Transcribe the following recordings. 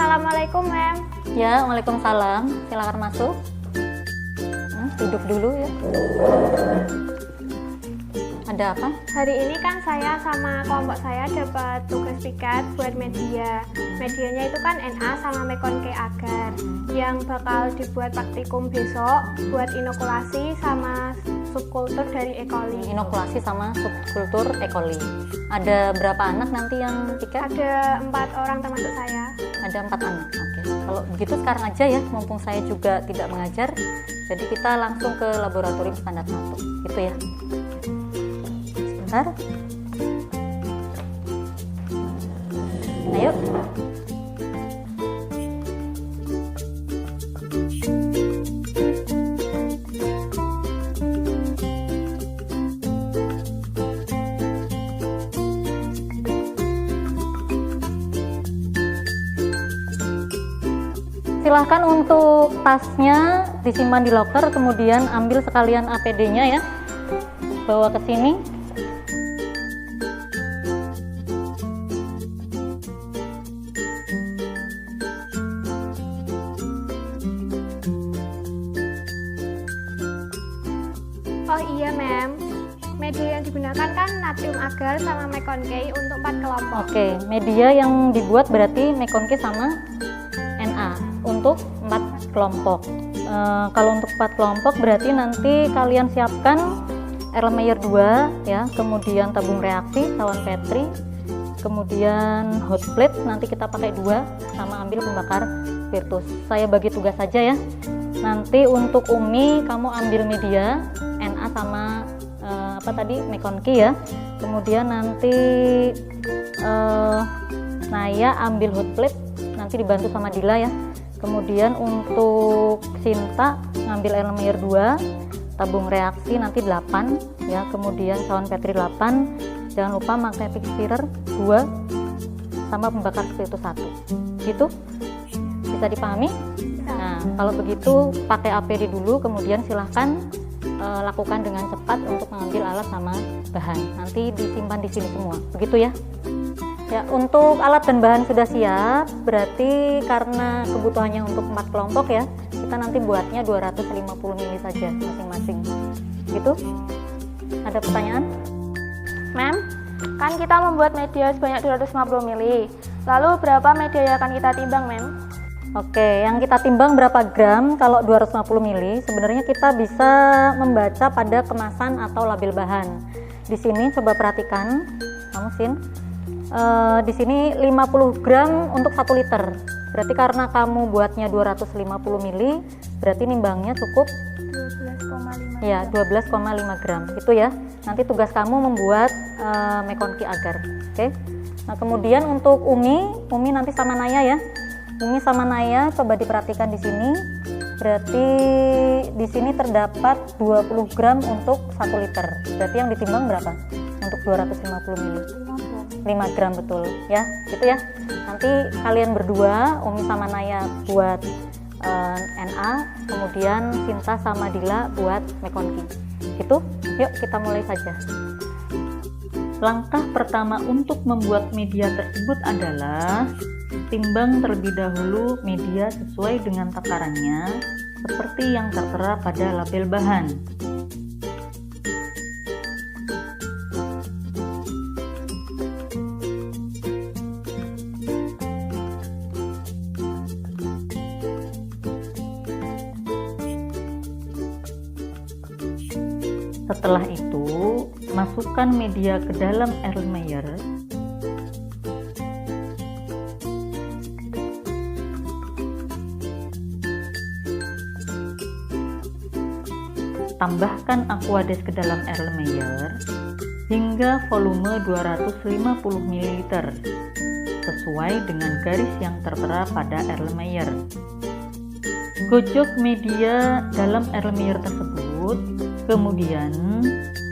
Assalamualaikum, Mem. Ya, waalaikumsalam. Silakan masuk. Duduk dulu ya. Ada apa? Hari ini kan saya sama kelompok saya dapat tugas piket buat media. Medianya itu kan NA sama Mekon K agar yang bakal dibuat praktikum besok buat inokulasi sama subkultur dari E. coli. Inokulasi sama subkultur E. coli. Ada berapa anak nanti yang piket? Ada 4 orang termasuk saya. Ada 4 anak. Oke. Kalau begitu sekarang aja ya, mumpung saya juga tidak mengajar. Jadi kita langsung ke laboratorium standar 1. Gitu ya. Sebentar. Ayo. Silahkan untuk tasnya disimpan di loker, kemudian ambil sekalian APD-nya ya, bawa ke sini. Oh iya, Mem. Media yang digunakan kan natrium agar sama Mekon K untuk 4 kelompok. Oke, media yang dibuat berarti Mekon K sama NA untuk 4 kelompok. Kalau untuk 4 kelompok berarti nanti kalian siapkan Erlenmeyer 2 ya, kemudian tabung reaksi, sawan Petri, kemudian hot plate nanti kita pakai 2 sama ambil pembakar spiritus. Saya bagi tugas saja ya. Nanti untuk Umi kamu ambil media NA sama Mekon K ya. Kemudian nanti Naya ambil hot plate, nanti dibantu sama Dila ya. Kemudian untuk Sinta ngambil Erlenmeyer 2, tabung reaksi nanti 8 ya, kemudian sawan Petri 8, jangan lupa magnetic stirrer 2 sama pembakar spiritus 1. Gitu? Bisa dipahami? Nah, kalau begitu pakai APD dulu, kemudian silahkan lakukan dengan cepat untuk mengambil alat sama bahan. Nanti disimpan di sini semua. Begitu ya? Ya, untuk alat dan bahan sudah siap, berarti karena kebutuhannya untuk 4 kelompok ya, kita nanti buatnya 250 ml saja masing-masing. Gitu? Ada pertanyaan? Mem, kan kita membuat media sebanyak 250 ml. Lalu berapa media yang akan kita timbang, Mem? Oke, yang kita timbang berapa gram? Kalau 250 ml, sebenarnya kita bisa membaca pada kemasan atau label bahan. Di sini coba perhatikan, kamu Sin. Di sini 50 gram untuk 1 liter. Berarti karena kamu buatnya 250 ml, berarti nimbangnya cukup 12,5. ya 12,5 gram. Itu ya. Nanti tugas kamu membuat Mekon K agar. Oke. Nah, kemudian untuk Umi nanti sama Naya ya. Umi sama Naya coba diperhatikan di sini. Berarti di sini terdapat 20 gram untuk 1 liter. Berarti yang ditimbang berapa? Untuk 250 ml. 5 gram betul ya, gitu ya. Nanti kalian berdua, Umi sama Naya buat NA, kemudian Sinta sama Dila buat Mekon K. Gitu? Yuk kita mulai saja. Langkah pertama untuk membuat media tersebut adalah timbang terlebih dahulu media sesuai dengan takarannya seperti yang tertera pada label bahan. Setelah itu, masukkan media ke dalam Erlenmeyer. Tambahkan Aquades ke dalam Erlenmeyer hingga volume 250 ml sesuai dengan garis yang tertera pada Erlenmeyer. Gojok media dalam Erlenmeyer tersebut, kemudian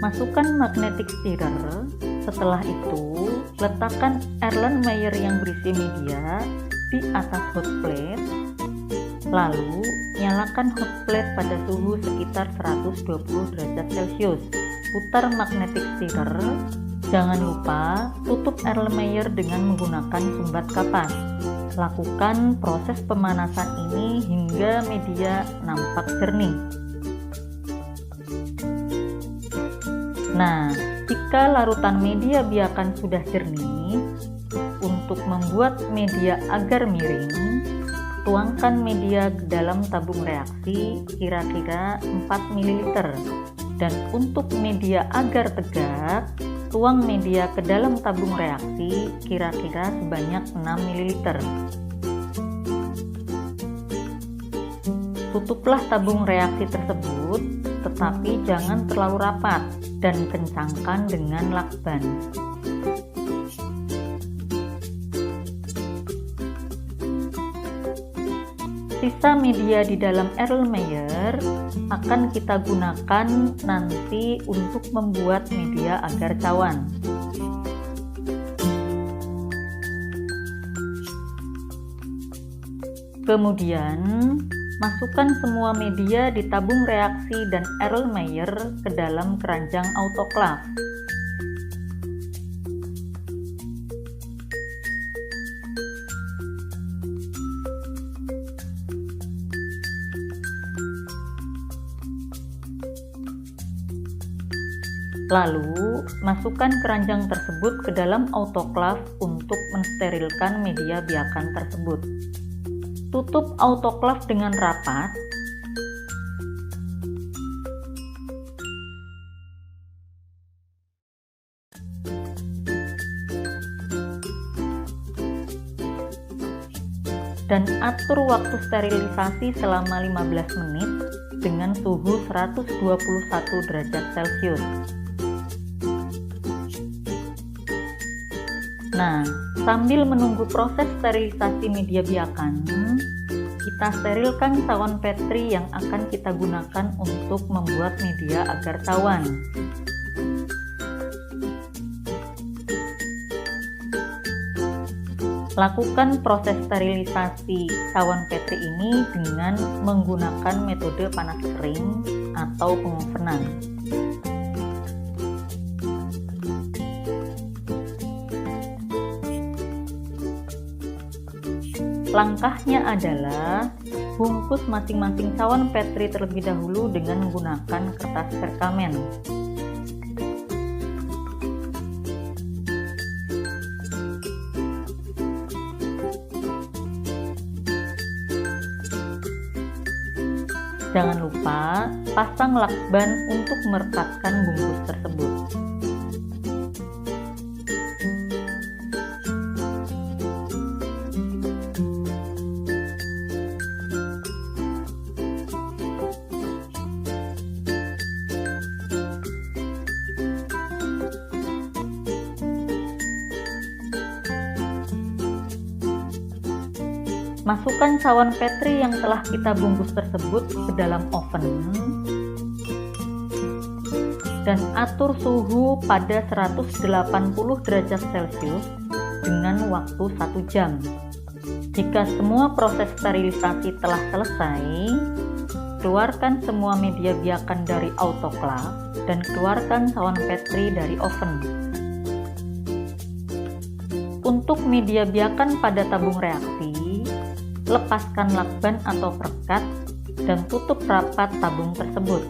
masukkan magnetic stirrer. Setelah itu, letakkan Erlenmeyer yang berisi media di atas hot plate. Lalu, nyalakan hot plate pada suhu sekitar 120 derajat Celcius. Putar magnetic stirrer. Jangan lupa tutup Erlenmeyer dengan menggunakan sumbat kapas. Lakukan proses pemanasan ini hingga media nampak jernih. Nah, jika larutan media biakan sudah jernih, untuk membuat media agar miring, tuangkan media ke dalam tabung reaksi kira-kira 4 ml. Dan untuk media agar tegak, tuang media ke dalam tabung reaksi kira-kira sebanyak 6 ml. Tutuplah tabung reaksi tersebut, tetapi jangan terlalu rapat dan kencangkan dengan lakban. Sisa media di dalam Erlenmeyer akan kita gunakan nanti untuk membuat media agar cawan. Kemudian, masukkan semua media di tabung reaksi dan Erlenmeyer ke dalam keranjang autoklaf. Lalu, masukkan keranjang tersebut ke dalam autoklaf untuk mensterilkan media biakan tersebut. Tutup autoklaf dengan rapat. Dan atur waktu sterilisasi selama 15 menit dengan suhu 121 derajat Celcius. Nah, sambil menunggu proses sterilisasi media biakan, kita sterilkan cawan Petri yang akan kita gunakan untuk membuat media agar cawan. Lakukan proses sterilisasi cawan Petri ini dengan menggunakan metode panas kering atau pengovenan. Langkahnya adalah bungkus masing-masing cawan Petri terlebih dahulu dengan menggunakan kertas perkamen. Jangan lupa pasang lakban untuk merekatkan bungkus tersebut. Masukkan cawan Petri yang telah kita bungkus tersebut ke dalam oven dan atur suhu pada 180 derajat Celcius dengan waktu 1 jam. Jika semua proses sterilisasi telah selesai, keluarkan semua media biakan dari autoklaf dan keluarkan cawan Petri dari oven. Untuk media biakan pada tabung reaksi, lepaskan lakban atau perekat dan tutup rapat tabung tersebut.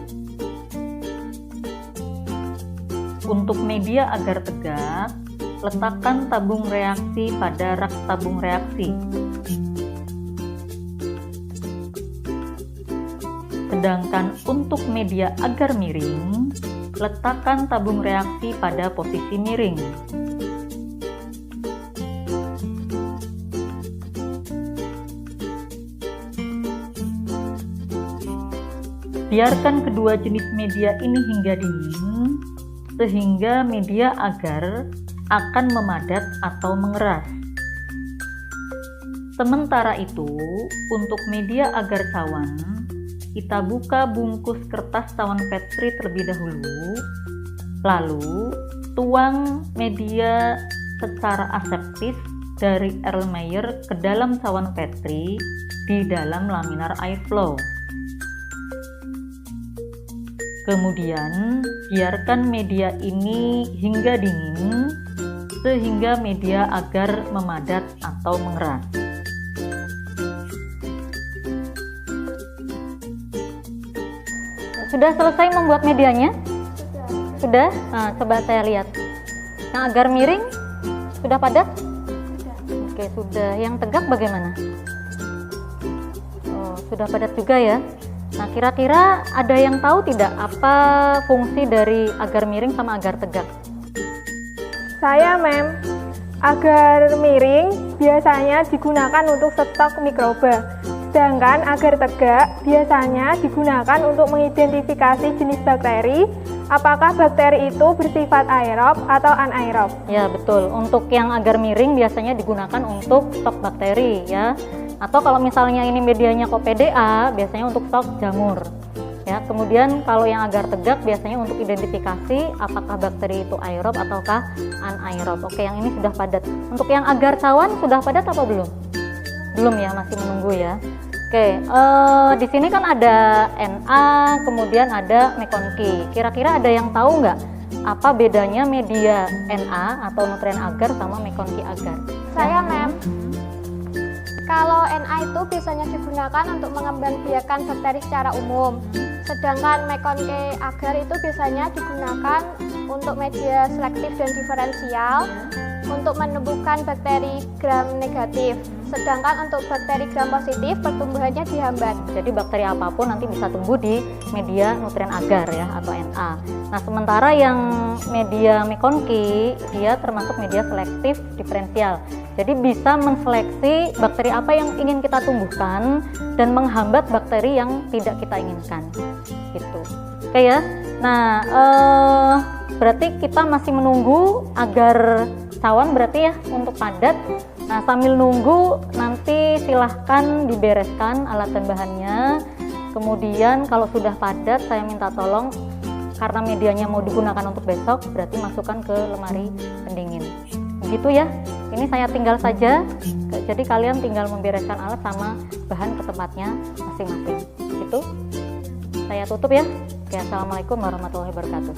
Untuk media agar tegak, letakkan tabung reaksi pada rak tabung reaksi. Sedangkan untuk media agar miring, letakkan tabung reaksi pada posisi miring. Biarkan kedua jenis media ini hingga dingin, sehingga media agar akan memadat atau mengeras. Sementara itu, untuk media agar cawan, kita buka bungkus kertas cawan Petri terlebih dahulu, lalu tuang media secara aseptis dari Erlenmeyer ke dalam cawan Petri di dalam laminar airflow. Kemudian, biarkan media ini hingga dingin, sehingga media agar memadat atau mengeras. Sudah selesai membuat medianya? Sudah? Nah, coba saya lihat. Yang agar miring sudah padat? Oke, sudah. Yang tegak bagaimana? Oh, sudah padat juga ya. Nah, kira-kira ada yang tahu tidak apa fungsi dari agar miring sama agar tegak? Saya, Mem. Agar miring biasanya digunakan untuk stok mikroba, sedangkan agar tegak biasanya digunakan untuk mengidentifikasi jenis bakteri, apakah bakteri itu bersifat aerob atau anaerob. Ya, betul. Untuk yang agar miring biasanya digunakan untuk stok bakteri ya. Atau kalau misalnya ini medianya kok PDA, biasanya untuk stok jamur. Ya, kemudian kalau yang agar tegak biasanya untuk identifikasi apakah bakteri itu aerob ataukah anaerob. Oke, yang ini sudah padat. Untuk yang agar cawan sudah padat apa belum? Belum ya, masih menunggu ya. Oke, di sini kan ada Na, kemudian ada mekonki. Kira-kira ada yang tahu nggak apa bedanya media Na atau nutrien agar sama mekonki agar? Saya, Mem. Kalau Na itu biasanya digunakan untuk mengembangbiakan bakteri secara umum, sedangkan mekonke agar itu biasanya digunakan untuk media selektif dan diferensial untuk menemukan bakteri gram negatif, sedangkan untuk bakteri gram positif pertumbuhannya dihambat. Jadi bakteri apapun nanti bisa tumbuh di media nutrien agar ya atau Na. Nah, sementara yang media mekonki dia termasuk media selektif diferensial. Jadi bisa menseleksi bakteri apa yang ingin kita tumbuhkan dan menghambat bakteri yang tidak kita inginkan. Gitu. Oke ya. Nah, berarti kita masih menunggu agar cawan berarti ya untuk padat. Nah, sambil nunggu nanti silahkan dibereskan alat dan bahannya. Kemudian kalau sudah padat saya minta tolong karena medianya mau digunakan untuk besok, berarti masukkan ke lemari pendingin. Begitu ya. Ini saya tinggal saja. Jadi kalian tinggal membereskan alat sama bahan ke tempatnya masing-masing. Gitu. Saya tutup ya. Oke, assalamualaikum warahmatullahi wabarakatuh.